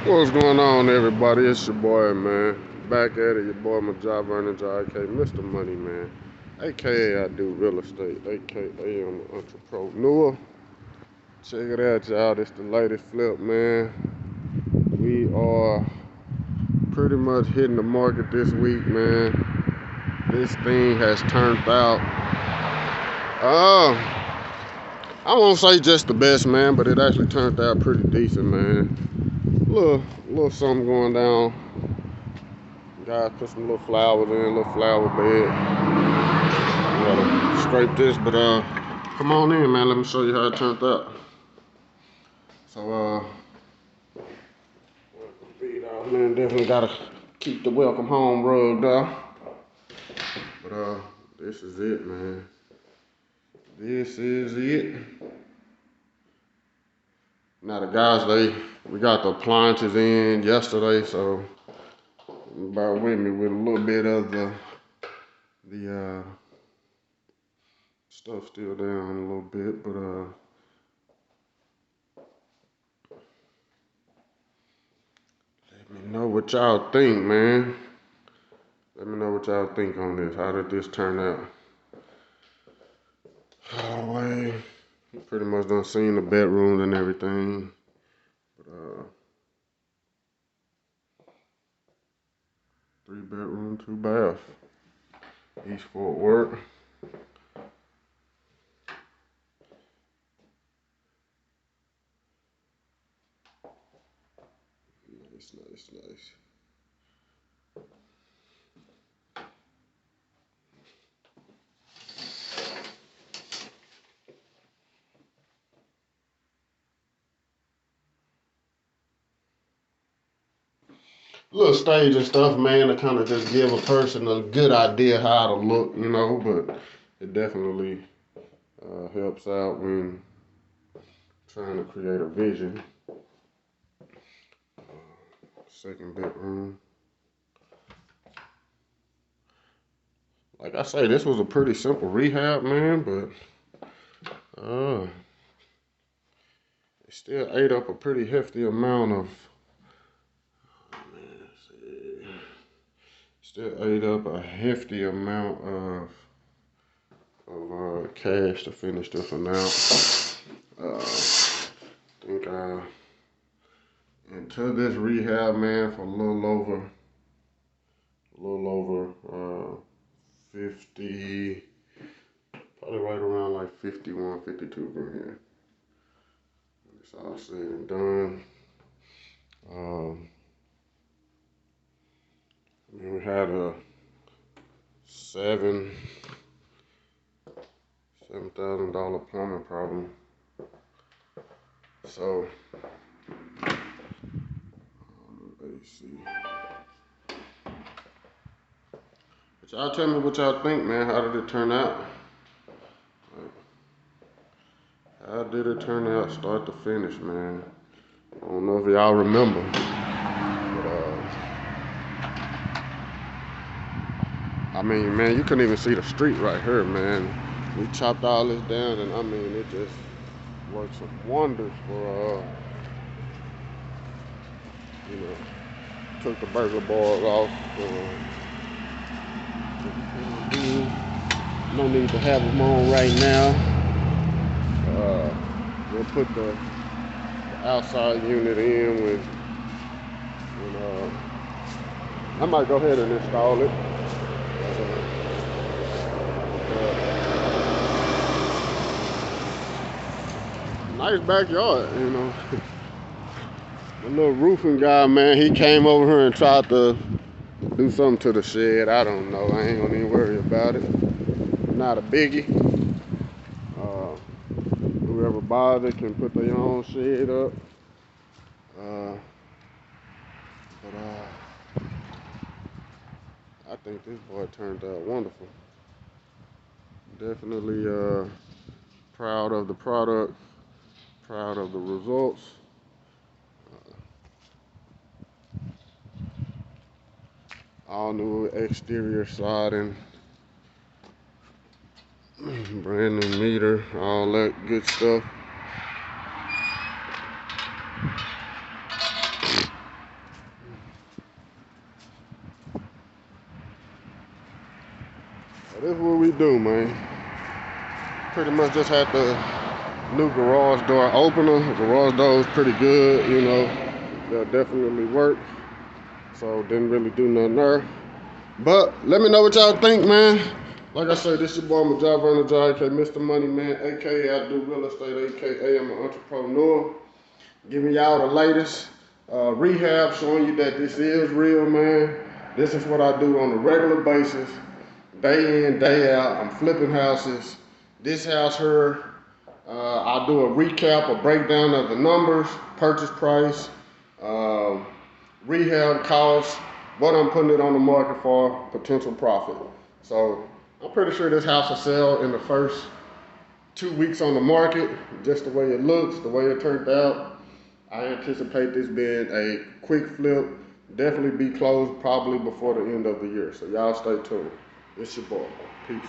What's going on, everybody? It's your boy, man. Back at it, your boy, my job manager, aka Mr. Money Man, aka I do real estate, aka I'm an entrepreneur. Check it out, y'all. This the latest flip, man. We are pretty much hitting the market this week, man. This thing has turned out. I won't say just the best, man, but it actually turned out pretty decent, man. Little something going down. Guys put some little flowers in, little flower bed. Gotta scrape this, but come on in, man. Let me show you how it turned out. So man, definitely gotta keep the welcome home rug down. But this is it, man. This is it. Now the guys, we got the appliances in yesterday, so bear with me with a little bit of the stuff still down a little bit, but let me know what y'all think, man. Let me know what y'all think on this. How did this turn out? Hallway. Pretty much done seen the bedrooms and everything. But 3-bedroom, 2-bath. East Fort Worth. Nice. Little stage and stuff, man, to kind of just give a person a good idea how to look, but it definitely helps out when trying to create a vision. Second bedroom. Like I say, this was a pretty simple rehab, man, but it still ate up a pretty hefty amount of, cash to finish this one out. I think into this rehab, man, for a little over 50, probably right around like 51, 52 grand. It's all said and done. We had a $7,000 plumbing problem. So let's see. But y'all tell me what y'all think, man. How did it turn out? How did it turn out, start to finish, man? I don't know if y'all remember, but I mean, man, you couldn't even see the street right here, man. We chopped all this down, and I mean, it just worked some wonders for, took the burglar bars off. No need to have them on right now. We'll put the outside unit in with, I might go ahead and install it. Nice backyard, The little roofing guy, man, he came over here and tried to do something to the shed. I don't know. I ain't gonna even worry about it. Not a biggie. Whoever buys it can put their own shed up. I think this boy turned out wonderful. Definitely proud of the product, proud of the results. All new exterior siding, brand new meter, all that good stuff. This is what we do, man. Pretty much just had the new garage door opener. The garage door is pretty good, you know. They'll definitely work. So didn't really do nothing there. But let me know what y'all think, man. Like I said, this your boy, my job runner, aka Mr. Money Man, aka I do real estate, aka I'm an entrepreneur. Giving y'all the latest rehab, showing you that this is real, man. This is what I do on a regular basis, day in, day out. I'm flipping houses. This house here, I'll do a recap, a breakdown of the numbers, purchase price, uh, rehab costs, what I'm putting it on the market for, potential profit. So I'm pretty sure this house will sell in the first 2 weeks on the market, just the way it looks, the way it turned out. I anticipate this being a quick flip, definitely be closed probably before the end of the year. So y'all stay tuned. It's your boy. Peace.